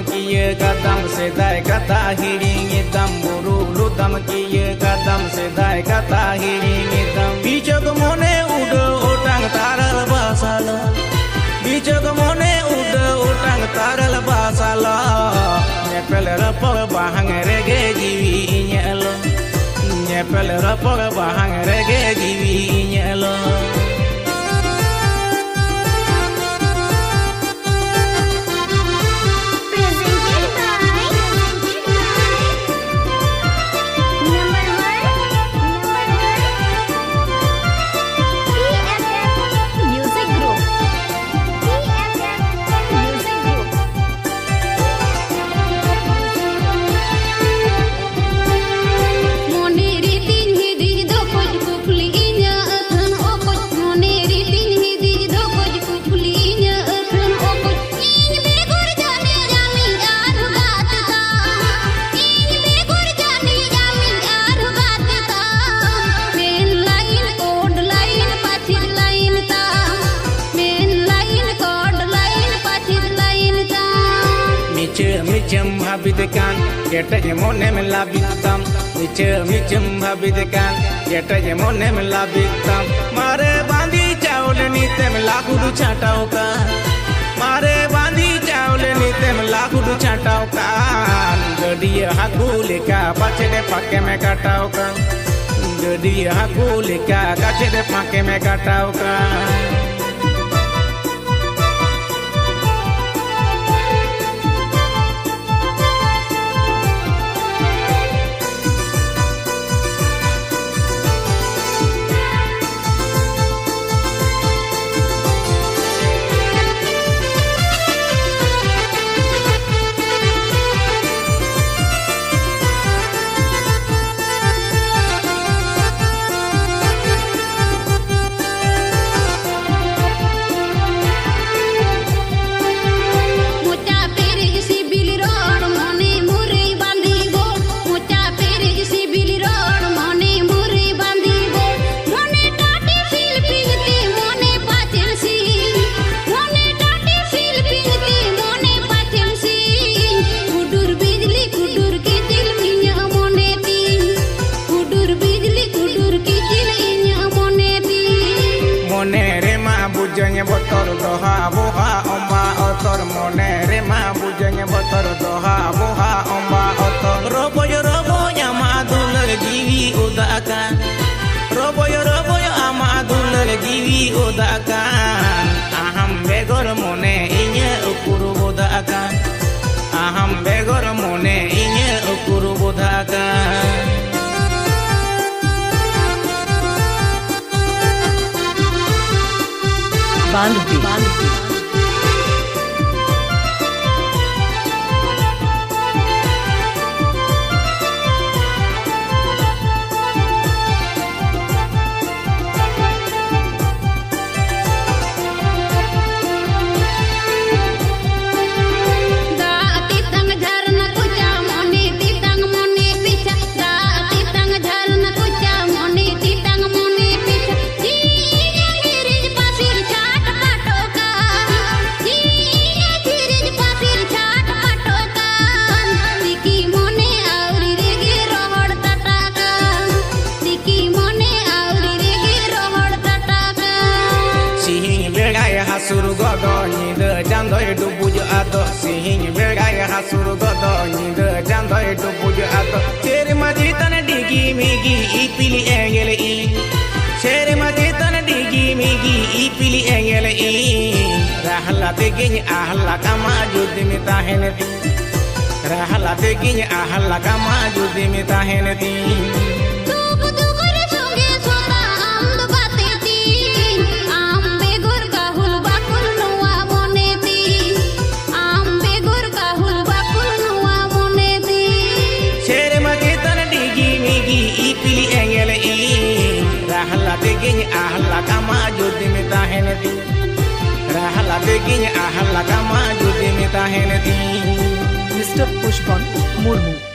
kiye kadam sedai kata hiring idam buru ludam kiye kadam sedai kata hiring idam bijak mone udah utang taral basala bijak mone udah utang taral basala nyepel rapor bahang rege jiwinya lo nyepel rapor bahang rege jiwinya lo. Micem habitkan ketanya mone melabitam micem habitkan ketanya mone melabitam mare bandi chaule nitem lakudu chataukan mare bandi chaule nitem lakudu chataukan gadiya haku leka pachede pakke me kataukan gadiya haku leka pachede pakke me kataukan. Bujanya botor doha boha omba otor monere ma bujanya botor doha boha omba otor roboyo amadul jiwi udakan roboyo amadul jiwi udakan aham begor mone inya ukur udakan aham begor mone inya ukur udakan. Bandhi. Hasur godo nyida jandoy dubuju ado sihing begai hasur godo nyida jandoy dubuju ado ceri majitan digi migi ipili engele i ceri majitan digi migi ipili engele i rahla tegin ahla kama judimi taheneti rahla tegin ahla kama judimi taheneti. Rahla tegin ahla kama judimi taheneti rahla tegin ahla kama judimi taheneti. Mr. Pushpan Murmu.